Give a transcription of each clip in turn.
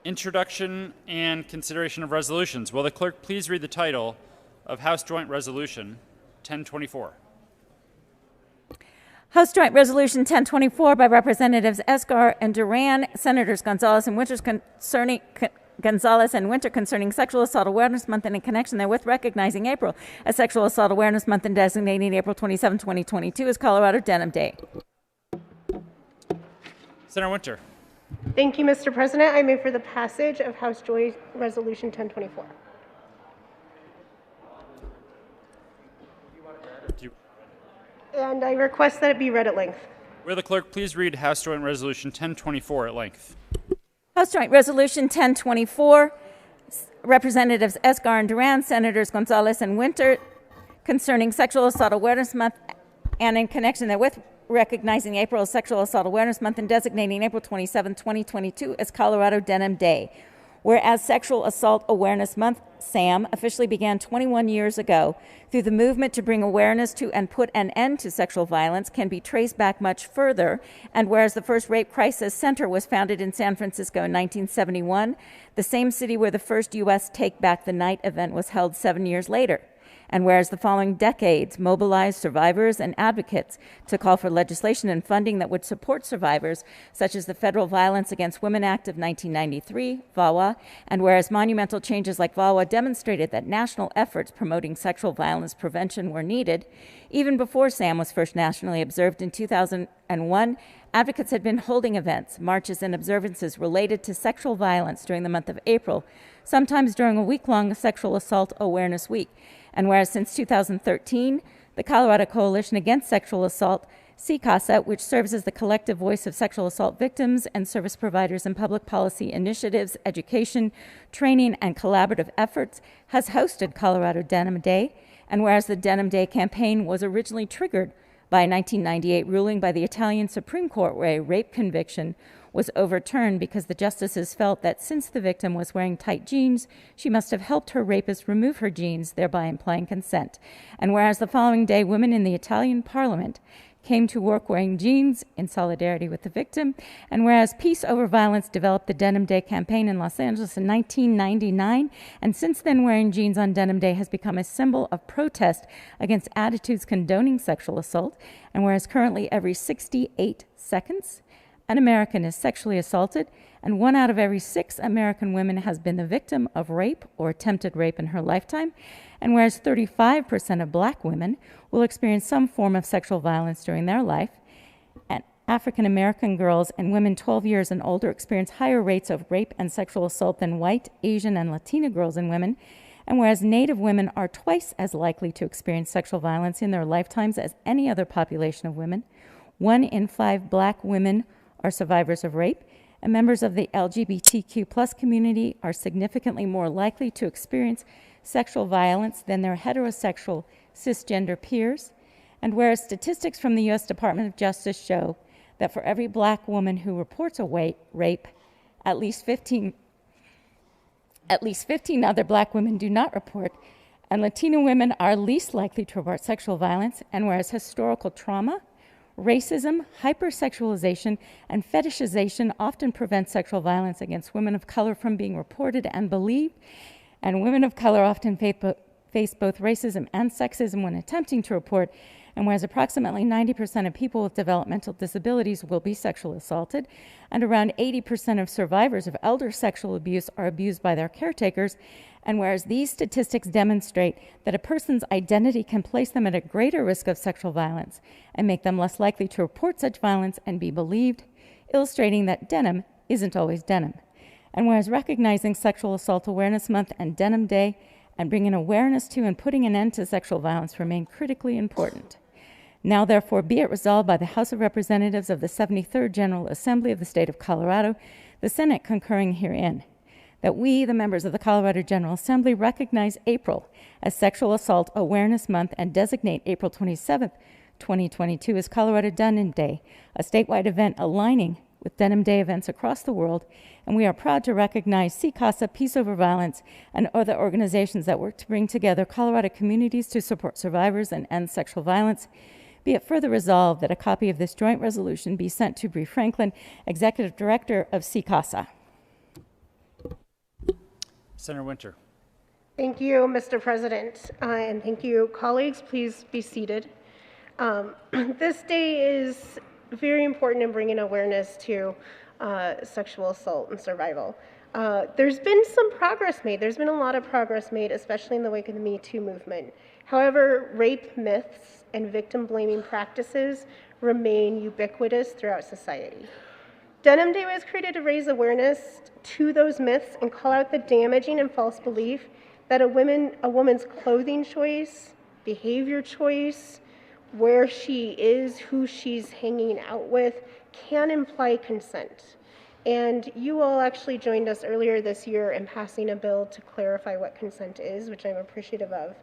Introduction and consideration of resolutions. Will the clerk please read the title of House Joint Resolution 1024? House Joint Resolution 1024 by Representatives Esgar and Duran, Senators Gonzalez and Winter concerning Sexual Assault Awareness Month and in connection therewith recognizing April as Sexual Assault Awareness Month and designating April 27, 2022 as Colorado Denim Day. Senator Winter. Thank you, Mr. President. I move for the passage of House Joint Resolution 1024. And I request that it be read at length. Will the clerk please read House Joint Resolution 1024 at length? House Joint Resolution 1024, Representatives Esgar and Duran, Senators Gonzalez and Winter, concerning Sexual Assault Awareness Month and in connection therewith recognizing April as Sexual Assault Awareness Month and designating April 27, 2022 as Colorado Denim Day. Whereas Sexual Assault Awareness Month, SAM, officially began 21 years ago through the movement to bring awareness to and put an end to sexual violence can be traced back much further, and whereas the first Rape Crisis Center was founded in San Francisco in 1971, the same city where the first U.S. Take Back the Night event was held 7 years later. And whereas the following decades mobilized survivors and advocates to call for legislation and funding that would support survivors, such as the Federal Violence Against Women Act of 1993, VAWA, and whereas monumental changes like VAWA demonstrated that national efforts promoting sexual violence prevention were needed, even before SAM was first nationally observed in 2001, advocates had been holding events, marches, and observances related to sexual violence during the month of April, sometimes during a week-long Sexual Assault Awareness Week. And whereas since 2013, the Colorado Coalition Against Sexual Assault, CCASA, which serves as the collective voice of sexual assault victims and service providers in public policy initiatives, education, training, and collaborative efforts, has hosted Colorado Denim Day. And whereas the Denim Day campaign was originally triggered by a 1998 ruling by the Italian Supreme Court where a rape conviction was overturned because the justices felt that since the victim was wearing tight jeans, she must have helped her rapist remove her jeans, thereby implying consent. And whereas the following day, women in the Italian parliament came to work wearing jeans in solidarity with the victim, and whereas Peace Over Violence developed the Denim Day campaign in Los Angeles in 1999, and since then wearing jeans on Denim Day has become a symbol of protest against attitudes condoning sexual assault, and whereas currently every 68 seconds, an American is sexually assaulted, and 1 out of every 6 American women has been the victim of rape or attempted rape in her lifetime, and whereas 35% of black women will experience some form of sexual violence during their life, and African American girls and women 12 years and older experience higher rates of rape and sexual assault than white, Asian, and Latina girls and women, and whereas Native women are twice as likely to experience sexual violence in their lifetimes as any other population of women, 1 in 5 black women are survivors of rape, and members of the LGBTQ plus community are significantly more likely to experience sexual violence than their heterosexual cisgender peers. And whereas statistics from the U.S. Department of Justice show that for every black woman who reports a rape, at least 15 other black women do not report, and Latino women are least likely to report sexual violence, and whereas historical trauma, racism, hypersexualization, and fetishization often prevent sexual violence against women of color from being reported and believed, and women of color often face both racism and sexism when attempting to report, and whereas approximately 90% of people with developmental disabilities will be sexually assaulted, and around 80% of survivors of elder sexual abuse are abused by their caretakers, and whereas these statistics demonstrate that a person's identity can place them at a greater risk of sexual violence and make them less likely to report such violence and be believed, illustrating that denim isn't always denim. And whereas recognizing Sexual Assault Awareness Month and Denim Day and bringing awareness to and putting an end to sexual violence remain critically important. Now, therefore, be it resolved by the House of Representatives of the 73rd General Assembly of the State of Colorado, the Senate concurring herein, that we, the members of the Colorado General Assembly, recognize April as Sexual Assault Awareness Month and designate April 27th, 2022 as Colorado Denim Day, a statewide event aligning with Denim Day events across the world, and we are proud to recognize CCASA, Peace Over Violence, and other organizations that work to bring together Colorado communities to support survivors and end sexual violence. Be it further resolved that a copy of this joint resolution be sent to Bree Franklin, Executive Director of CCASA. Senator Winter. Thank you, Mr. President, and thank you, colleagues. Please be seated. This day is very important in bringing awareness to sexual assault and survival. There's been some progress made. There's been a lot of progress made, especially in the wake of the Me Too movement. However, rape myths and victim-blaming practices remain ubiquitous throughout society. Denim Day was created to raise awareness to those myths and call out the damaging and false belief that a woman's clothing choice, behavior choice, where she is, who she's hanging out with, can imply consent. And you all actually joined us earlier this year in passing a bill to clarify what consent is, which I'm appreciative of.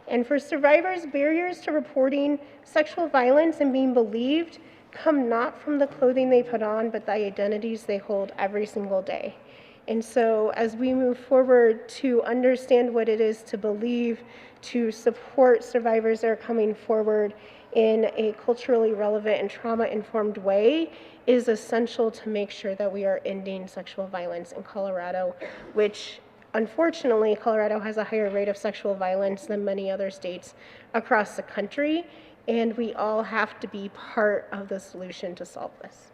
And for survivors, barriers to reporting sexual violence and being believed come not from the clothing they put on, but the identities they hold every single day. And so as we move forward to understand what it is to believe, to support survivors that are coming forward in a culturally relevant and trauma-informed way, is essential to make sure that we are ending sexual violence in Colorado, which unfortunately, Colorado has a higher rate of sexual violence than many other states across the country, and we all have to be part of the solution to solve this.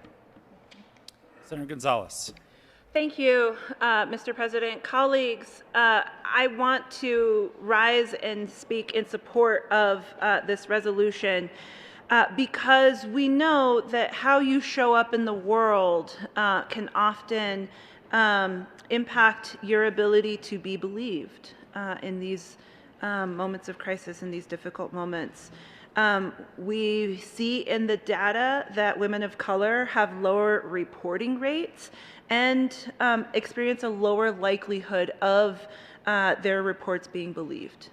Senator Gonzalez. Thank you, Mr. President. Colleagues, I want to rise and speak in support of this resolution because we know that how you show up in the world can often impact your ability to be believed in these moments of crisis, in these difficult moments. We see in the data that women of color have lower reporting rates and experience a lower likelihood of their reports being believed.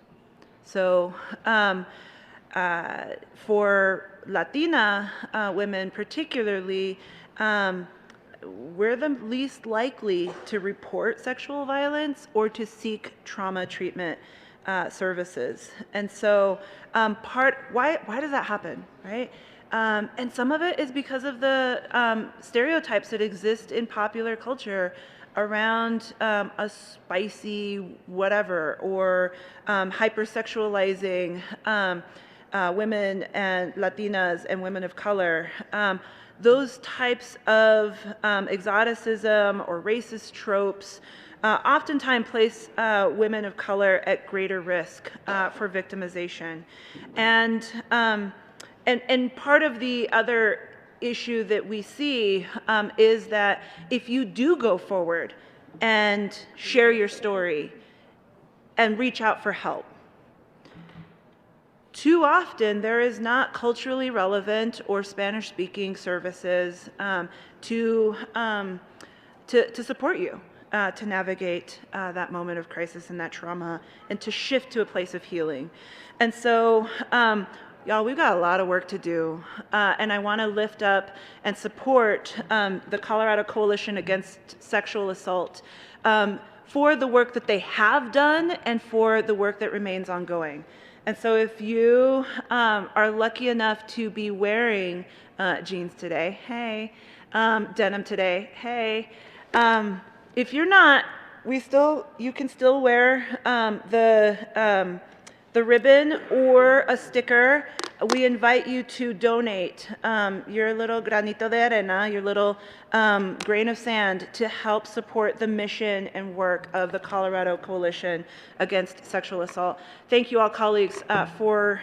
So for Latina women particularly, we're the least likely to report sexual violence or to seek trauma treatment services. And so why does that happen, right? And some of it is because of the stereotypes that exist in popular culture around a spicy whatever, or hypersexualizing women and Latinas and women of color. Those types of exoticism or racist tropes oftentimes place women of color at greater risk for victimization. And part of the other issue that we see is that if you do go forward and share your story and reach out for help, too often there is not culturally relevant or Spanish-speaking services to support you to navigate that moment of crisis and that trauma, and to shift to a place of healing. And so, y'all, we've got a lot of work to do, and I want to lift up and support the Colorado Coalition Against Sexual Assault for the work that they have done and for the work that remains ongoing. And so if you are lucky enough to be wearing jeans today, hey, denim today, hey, if you're not, you can still wear the ribbon or a sticker. We invite you to donate your little granito de arena, your little grain of sand, to help support the mission and work of the Colorado Coalition Against Sexual Assault. Thank you all, colleagues, for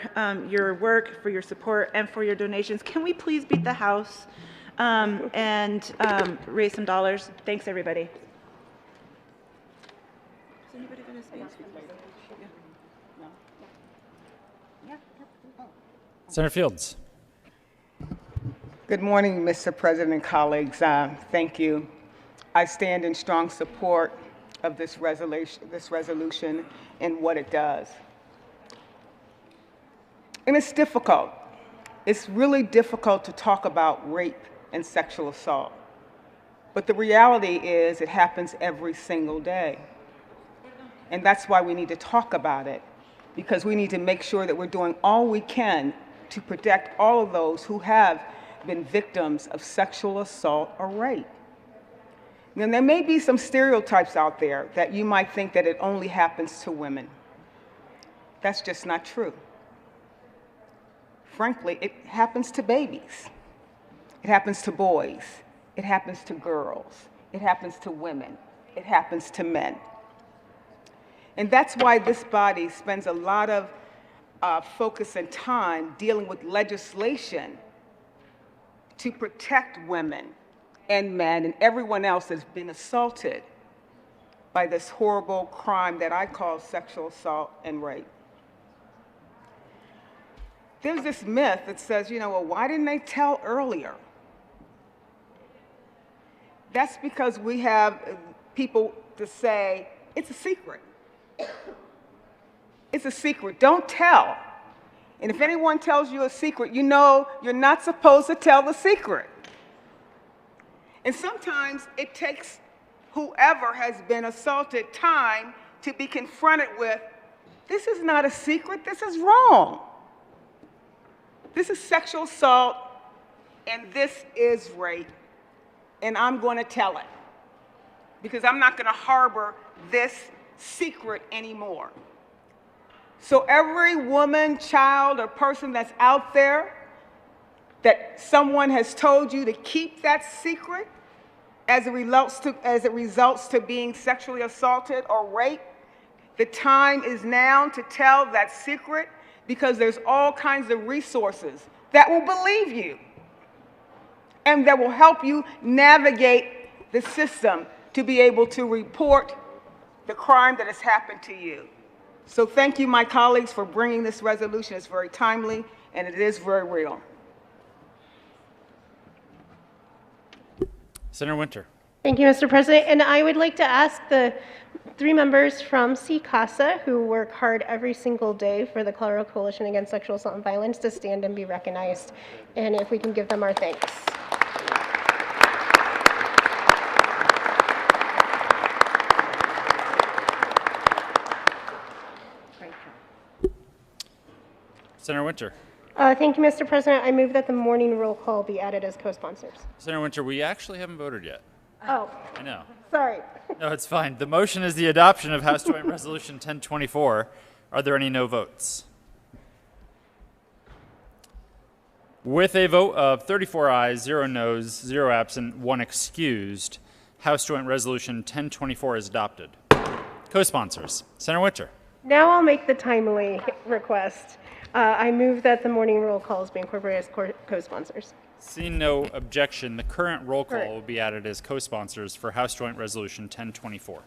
your work, for your support, and for your donations. Can we please beat the House and raise some dollars? Thanks, everybody. Is anybody going to speak? Senator Fields. Good morning, Mr. President and colleagues. Thank you. I stand in strong support of this resolution and what it does. And it's difficult. It's really difficult to talk about rape and sexual assault. But the reality is it happens every single day. And that's why we need to talk about it, because we need to make sure that we're doing all we can to protect all of those who have been victims of sexual assault or rape. And there may be some stereotypes out there that you might think that it only happens to women. That's just not true. Frankly, it happens to babies. It happens to boys. It happens to girls. It happens to women. It happens to men. And that's why this body spends a lot of focus and time dealing with legislation to protect women and men and everyone else that's been assaulted by this horrible crime that I call sexual assault and rape. There's this myth that says, well, why didn't they tell earlier? That's because we have people to say, it's a secret. It's a secret. Don't tell. And if anyone tells you a secret, you know you're not supposed to tell the secret. And sometimes it takes whoever has been assaulted time to be confronted with, this is not a secret, this is wrong. This is sexual assault, and this is rape, and I'm going to tell it because I'm not going to harbor this secret anymore. So every woman, child, or person that's out there that someone has told you to keep that secret as it results to being sexually assaulted or raped, the time is now to tell that secret, because there's all kinds of resources that will believe you and that will help you navigate the system to be able to report the crime that has happened to you. So thank you, my colleagues, for bringing this resolution. It's very timely, and it is very real. Senator Winter. Thank you, Mr. President. And I would like to ask the 3 members from CCASA who work hard every single day for the Colorado Coalition Against Sexual Assault and Violence to stand and be recognized. And if we can give them our thanks. Senator Winter. Thank you, Mr. President. I move that the morning roll call be added as co-sponsors. Senator Winter, we actually haven't voted yet. Oh, I know. sorry. No, it's fine. The motion is the adoption of House Joint Resolution 1024. Are there any no votes? With a vote of 34 ayes, 0 noes, 0 absent, 1 excused, House Joint Resolution 1024 is adopted. Co-sponsors. Senator Winter. Now I'll make the timely request. I move that the morning roll calls be incorporated as co-sponsors. Seeing no objection, the current roll call Correct. will be added as co-sponsors for House Joint Resolution 1024.